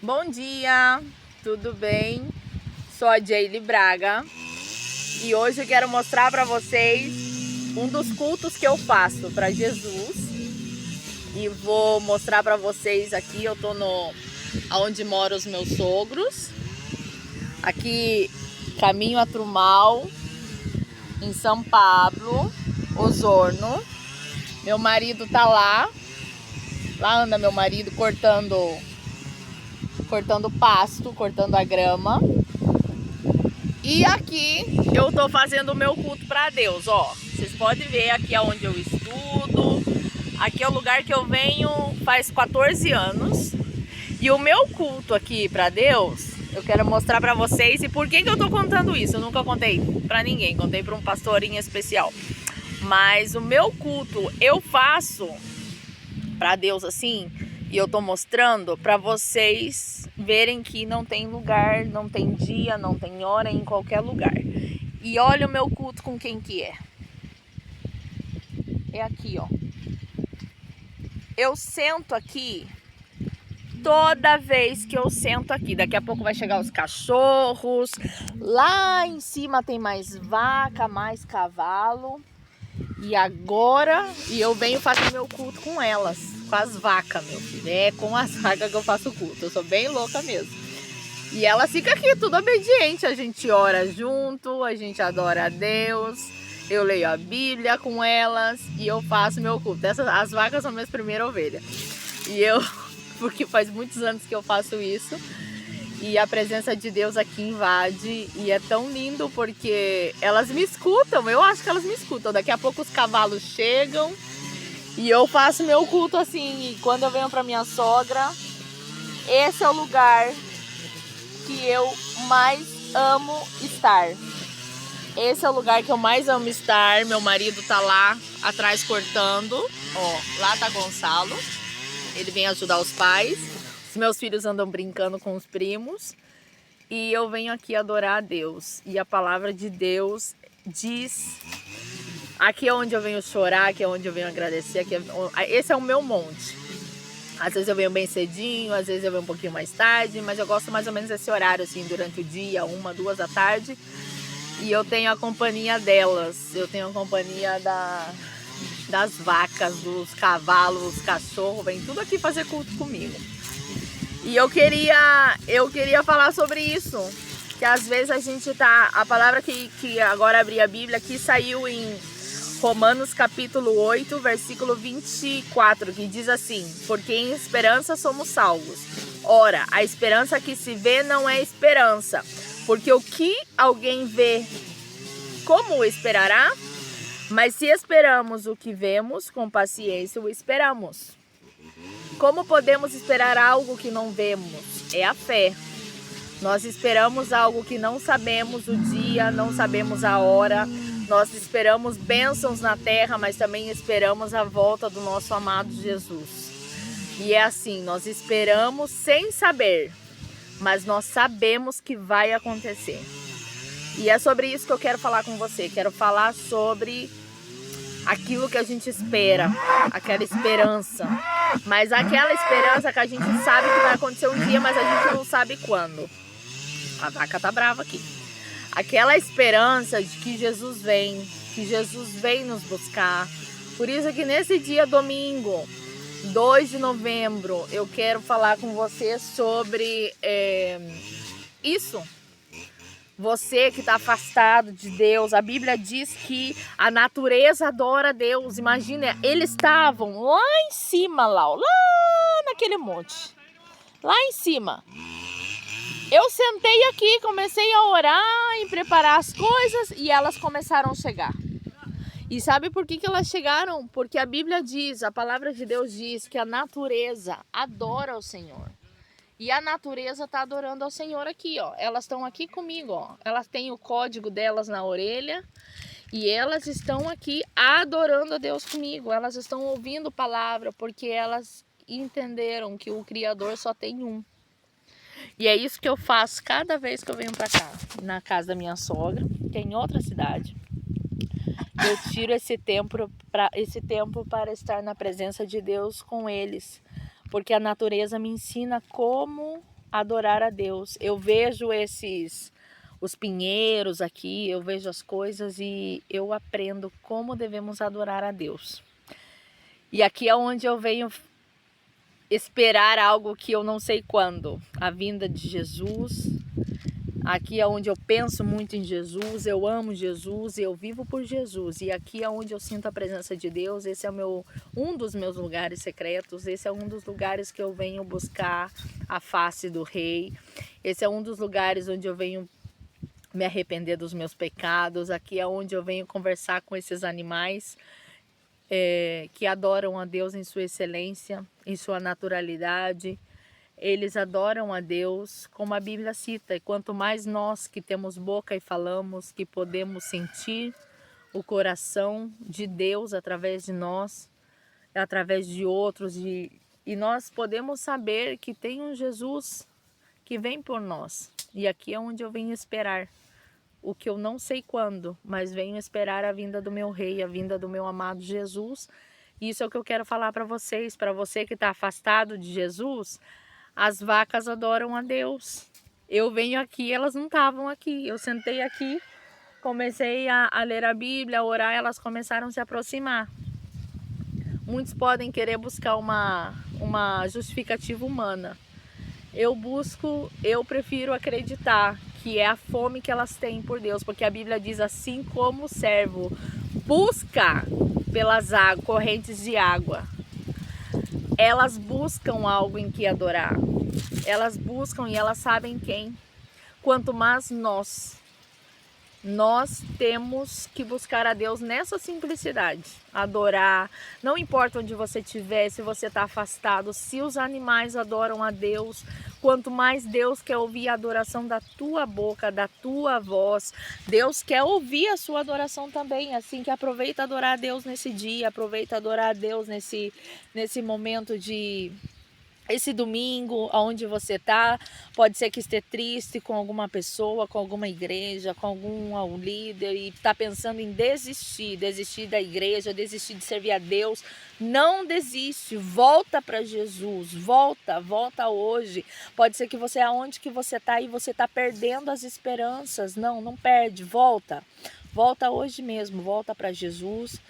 Bom dia, tudo bem? Sou a Jaylee Braga e hoje eu quero mostrar para vocês um dos cultos que eu faço para Jesus e vou mostrar para vocês aqui. Eu tô onde moram os meus sogros, aqui caminho a Trumal, em São Pablo, Osorno. Meu marido tá lá anda meu marido cortando pasto, cortando a grama. E aqui eu tô fazendo o meu culto para Deus, ó. Vocês podem ver aqui aonde eu estudo. Aqui é o lugar que eu venho faz 14 anos. E o meu culto aqui para Deus, eu quero mostrar para vocês. E por que eu tô contando isso? Eu nunca contei para ninguém, contei para um pastorinho especial. Mas o meu culto eu faço para Deus assim, e eu tô mostrando para vocês verem que não tem lugar, não tem dia, não tem hora em qualquer lugar. E olha o meu culto com quem que é. É aqui, ó. Eu sento aqui toda vez que eu sento aqui. Daqui a pouco vai chegar os cachorros. Lá em cima tem mais vaca, mais cavalo. E agora, eu venho fazer meu culto com elas, com as vacas, meu filho. É com as vacas que eu faço o culto. Eu sou bem louca mesmo. E elas ficam aqui, tudo obediente. A gente ora junto, a gente adora a Deus. Eu leio a Bíblia com elas e eu faço meu culto. As vacas são minhas primeiras ovelhas. E eu, porque faz muitos anos que eu faço isso. E a presença de Deus aqui invade. E é tão lindo porque elas me escutam. Eu acho que elas me escutam. Daqui a pouco os cavalos chegam. E eu faço meu culto assim. E quando eu venho para minha sogra, esse é o lugar que eu mais amo estar. Esse é o lugar que eu mais amo estar. Meu marido tá lá atrás cortando. Ó, lá tá Gonçalo. Ele vem ajudar os pais. Os meus filhos andam brincando com os primos. E eu venho aqui adorar a Deus. E a palavra de Deus diz... Aqui é onde eu venho chorar, aqui é onde eu venho agradecer. Esse é o meu monte. Às vezes eu venho bem cedinho, às vezes eu venho um pouquinho mais tarde. Mas eu gosto mais ou menos desse horário, assim, durante o dia, 1, 2 da tarde. E eu tenho a companhia delas. Eu tenho a companhia das vacas, dos cavalos, dos cachorros. Vem tudo aqui fazer culto comigo. E eu queria falar sobre isso, que às vezes a gente tá... A palavra que agora abri a Bíblia aqui saiu em Romanos capítulo 8, versículo 24, que diz assim: porque em esperança somos salvos. Ora, a esperança que se vê não é esperança, porque o que alguém vê, como o esperará? Mas se esperamos o que vemos, com paciência o esperamos. Como podemos esperar algo que não vemos? É a fé. Nós esperamos algo que não sabemos o dia, não sabemos a hora. Nós esperamos bênçãos na terra, mas também esperamos a volta do nosso amado Jesus. E é assim, nós esperamos sem saber, mas nós sabemos que vai acontecer. E é sobre isso que eu quero falar com você. Quero falar sobre aquilo que a gente espera, aquela esperança. Mas aquela esperança que a gente sabe que vai acontecer um dia, mas a gente não sabe quando. A vaca tá brava aqui. Aquela esperança de que Jesus vem nos buscar. Por isso que nesse dia, domingo, 2 de novembro, eu quero falar com você sobre isso. Você que está afastado de Deus, a Bíblia diz que a natureza adora a Deus. Imagina, eles estavam lá em cima, lá naquele monte, lá em cima. Eu sentei aqui, comecei a orar e preparar as coisas e elas começaram a chegar. E sabe por que elas chegaram? Porque a Bíblia diz, a palavra de Deus diz que a natureza adora o Senhor. E a natureza está adorando ao Senhor aqui, ó. Elas estão aqui comigo, ó. Elas têm o código delas na orelha e elas estão aqui adorando a Deus comigo. Elas estão ouvindo palavra porque elas entenderam que o Criador só tem um. E é isso que eu faço cada vez que eu venho para cá, na casa da minha sogra, que é em outra cidade. Eu tiro esse tempo para estar na presença de Deus com eles. Porque a natureza me ensina como adorar a Deus. Eu vejo os pinheiros aqui, eu vejo as coisas e eu aprendo como devemos adorar a Deus. E aqui é onde eu venho esperar algo que eu não sei quando, a vinda de Jesus. Aqui é onde eu penso muito em Jesus, eu amo Jesus, eu vivo por Jesus. E aqui é onde eu sinto a presença de Deus. Esse é um dos meus lugares secretos. Esse é um dos lugares que eu venho buscar a face do Rei. Esse é um dos lugares onde eu venho me arrepender dos meus pecados. Aqui é onde eu venho conversar com esses animais que adoram a Deus em sua excelência, em sua naturalidade. Eles adoram a Deus, como a Bíblia cita. E quanto mais nós que temos boca e falamos, que podemos sentir o coração de Deus através de nós, através de outros, e nós podemos saber que tem um Jesus que vem por nós. E aqui é onde eu venho esperar. O que eu não sei quando, mas venho esperar a vinda do meu Rei, a vinda do meu amado Jesus. Isso é o que eu quero falar para vocês. Para você que está afastado de Jesus, as vacas adoram a Deus. Eu venho aqui, elas não estavam aqui. Eu sentei aqui, comecei a ler a Bíblia, a orar, elas começaram a se aproximar. Muitos podem querer buscar uma justificativa humana. Eu prefiro acreditar que é a fome que elas têm por Deus, porque a Bíblia diz assim como o servo busca pelas correntes de água. Elas buscam algo em que adorar. Elas buscam e elas sabem quem. Quanto mais nós temos que buscar a Deus nessa simplicidade, adorar, não importa onde você estiver, se você está afastado, se os animais adoram a Deus, quanto mais Deus quer ouvir a adoração da tua boca, da tua voz, Deus quer ouvir a sua adoração também, assim que aproveita adorar a Deus nesse dia, aproveita adorar a Deus nesse momento esse domingo, aonde você tá, pode ser que esteja triste com alguma pessoa, com alguma igreja, com algum líder e tá pensando em desistir da igreja, desistir de servir a Deus. Não desiste, volta para Jesus, volta hoje. Pode ser que você, aonde que você tá e você tá perdendo as esperanças. Não perde, volta hoje mesmo, volta para Jesus,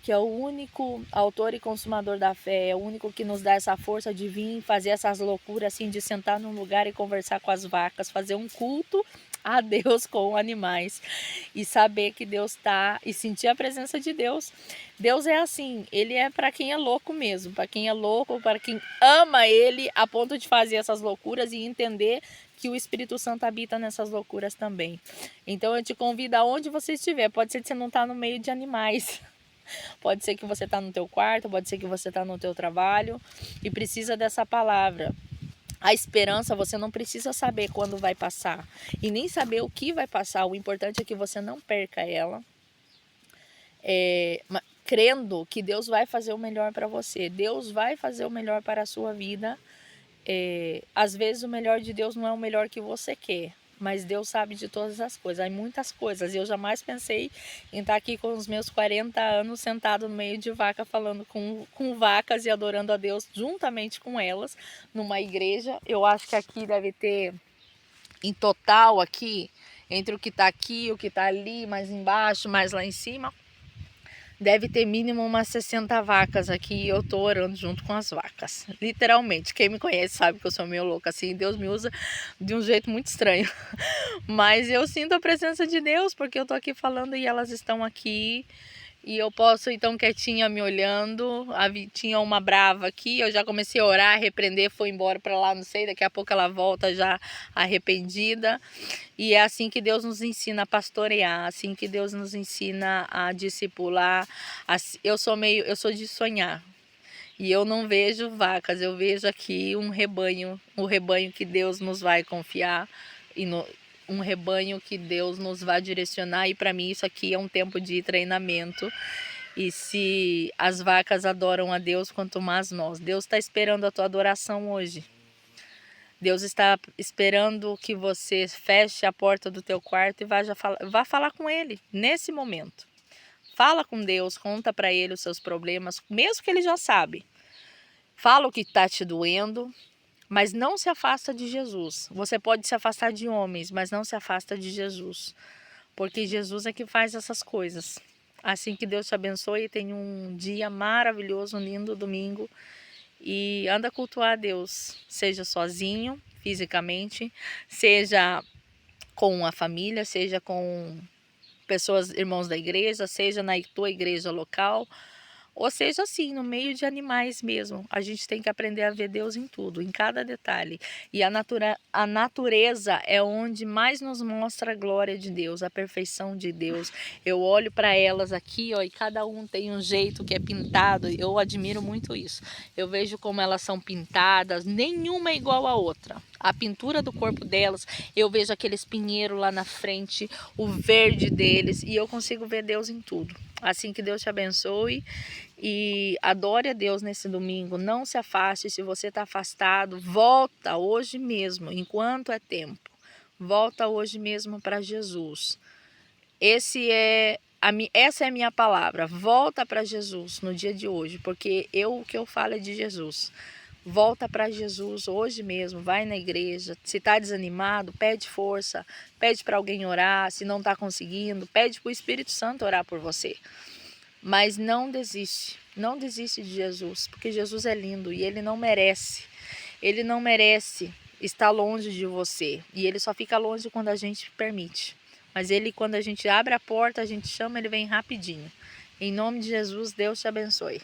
que é o único autor e consumador da fé, é o único que nos dá essa força de vir fazer essas loucuras assim, de sentar num lugar e conversar com as vacas, fazer um culto a Deus com animais e saber que Deus está e sentir a presença de Deus. Deus é assim, ele é para quem é louco mesmo, para quem é louco, para quem ama ele a ponto de fazer essas loucuras e entender que o Espírito Santo habita nessas loucuras também. Então eu te convido aonde você estiver, pode ser que você não está no meio de animais. Pode ser que você está no teu quarto, pode ser que você está no teu trabalho e precisa dessa palavra. A esperança você não precisa saber quando vai passar e nem saber o que vai passar. O importante é que você não perca ela, crendo que Deus vai fazer o melhor para você. Deus vai fazer o melhor para a sua vida. Às vezes o melhor de Deus não é o melhor que você quer, mas Deus sabe de todas as coisas, há muitas coisas. Eu jamais pensei em estar aqui com os meus 40 anos sentado no meio de vaca, falando com vacas e adorando a Deus juntamente com elas, numa igreja. Eu acho que aqui deve ter, em total aqui, entre o que está aqui, o que está ali, mais embaixo, mais lá em cima, deve ter mínimo umas 60 vacas aqui e eu tô orando junto com as vacas. Literalmente, quem me conhece sabe que eu sou meio louca assim, Deus me usa de um jeito muito estranho. Mas eu sinto a presença de Deus porque eu tô aqui falando e elas estão aqui. E eu posso então quietinha me olhando, tinha uma brava aqui, eu já comecei a orar, repreender, foi embora para lá, não sei, daqui a pouco ela volta já arrependida. E é assim que Deus nos ensina a pastorear, assim que Deus nos ensina a discipular. Eu sou de sonhar. E eu não vejo vacas, eu vejo aqui um rebanho, o rebanho que Deus nos vai confiar um rebanho que Deus nos vai direcionar, e para mim isso aqui é um tempo de treinamento. E se as vacas adoram a Deus, quanto mais nós. Deus está esperando a tua adoração hoje. Deus está esperando que você feche a porta do teu quarto e vá falar com Ele nesse momento. Fala com Deus, conta para Ele os seus problemas, mesmo que Ele já sabe. Fala o que está te doendo. mas não se afasta de Jesus. Você pode se afastar de homens, mas não se afasta de Jesus, porque Jesus é que faz essas coisas. Assim que Deus te abençoe, tenha um dia maravilhoso, um lindo domingo e anda a cultuar a Deus, seja sozinho, fisicamente, seja com a família, seja com pessoas, irmãos da igreja, seja na tua igreja local, ou seja assim, no meio de animais mesmo. A gente tem que aprender a ver Deus em tudo, em cada detalhe. E a natureza é onde mais nos mostra a glória de Deus, a perfeição de Deus. Eu olho para elas aqui, ó, e cada um tem um jeito que é pintado. Eu admiro muito isso. Eu vejo como elas são pintadas, nenhuma é igual à outra. A pintura do corpo delas, eu vejo aqueles pinheiros lá na frente, o verde deles, e eu consigo ver Deus em tudo. Assim que Deus te abençoe e adore a Deus nesse domingo. Não se afaste. Se você está afastado, volta hoje mesmo, enquanto é tempo. Volta hoje mesmo para Jesus. Essa é a minha palavra. Volta para Jesus no dia de hoje, porque o que eu falo é de Jesus. Volta para Jesus hoje mesmo, vai na igreja. Se está desanimado, pede força, pede para alguém orar. Se não está conseguindo, pede para o Espírito Santo orar por você. Mas não desiste de Jesus, porque Jesus é lindo e Ele não merece estar longe de você. E Ele só fica longe quando a gente permite. Mas Ele, quando a gente abre a porta, a gente chama, Ele vem rapidinho. Em nome de Jesus, Deus te abençoe.